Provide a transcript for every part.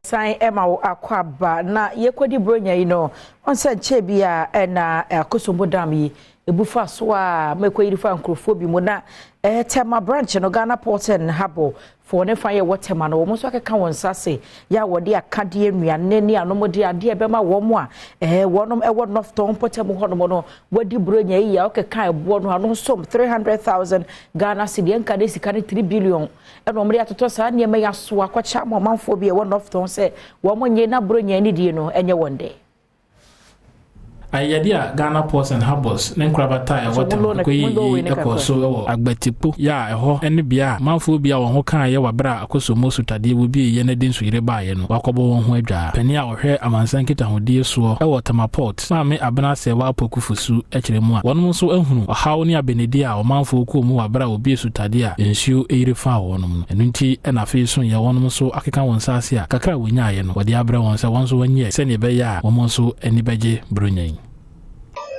Sign Emma Aquaba na yekwadi bronya yi no onse nche bia na akosombo dam yi ebufa so a mekwadi fa nkrofo bi mu na tema branch no Ghana Port and Harbour for ne fa ye wotema no wo so akeka won sase ya wode akade anuane ne anomode ade e bema wo mu a wonom ewo North Tongu potem ho no wadi bronya yi ya okeka ebo no ano som 300,000 Ghana cedi enka de sika ne 3 billion eno omre atoto sa ne me ya so akwacha mo manfo bi e wo North Tongu se wo mo nye na bronya ni die no enye wonde ayadia Ghana Ports and Harbours nenkrabata ya watem ko yi ekoso wo agbatipo ya eho ene bia manfo bia wo ho kan ye wabra akosomo sutade wo bi ye na den so yire ba ye no wakobo wo ho adwa pani a ohwe amansan kita hodie so e wo Tamaport maame abena se wa apokufusu ekiremu a wonom so ahunu hawo ni abenedi a wo manfo ko mu wabra obi sutade a ensuo eyire fa wonom enu nti e na fe so ye wonom so akeka won sase a kakra wonya ye no wode abra won se won so wonye se ne be ya wo so eni beje bronyan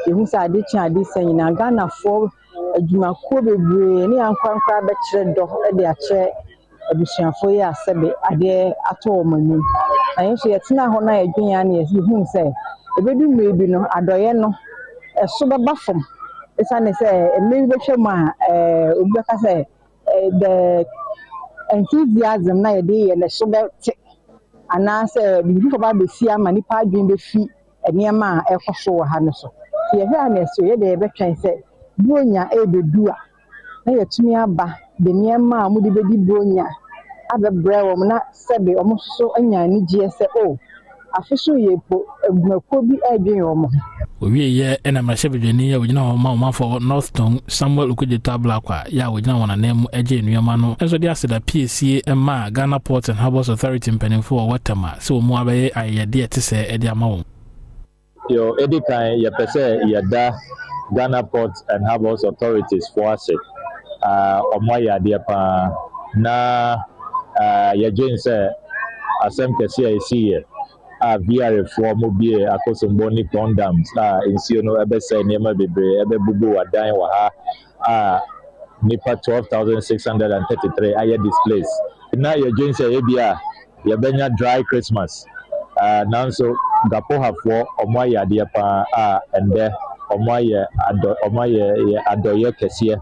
Yehusa ade chi ade sanyina Ghana for adwumakuo bebre ne yankwankwa be kire do e de akye abusuafo yi asebe ade ato manu ayeso yetena ho na adwunya na yehu se ebedu mebi no adoye no eso baba fom esa ne se emebi behwem a obi aka se the enthusiasm na yede ye ne so be ana se bibi fo ba be fi ama nipa adwun be fi enema a ekoso ha no so ye hwa na so ye de be twen se bronya ebedu a na yetumi aba de niema a mudi bedi bronya abebre wo na sebe omo so anya ni gie se o afiso ye po agumako bi adwen wo mo owie ye ena mrahye bedwani ya wogina wo ma for North Tongu Samuel Ukujita Blakwa ya wogina wona nemu eje nuama no enso de aseda PSA ema Ghana Port and Harbours Authority mpanimfo watama se wo mu abaye ayede etese ede ama wo yo edikan ya pese yada Ghana Port and Harbours Authorities for us omo ya de pa na ya jense asem kese ya isi VR for mobile akosombo ni condoms insio no ebese niema bebre ebebubu wadan wa ha nipa 12,633 aye displays na ya jense ebia ya benya dry Christmas nanso GHAPOHA for omo ya de pa ende omo ya adoye kese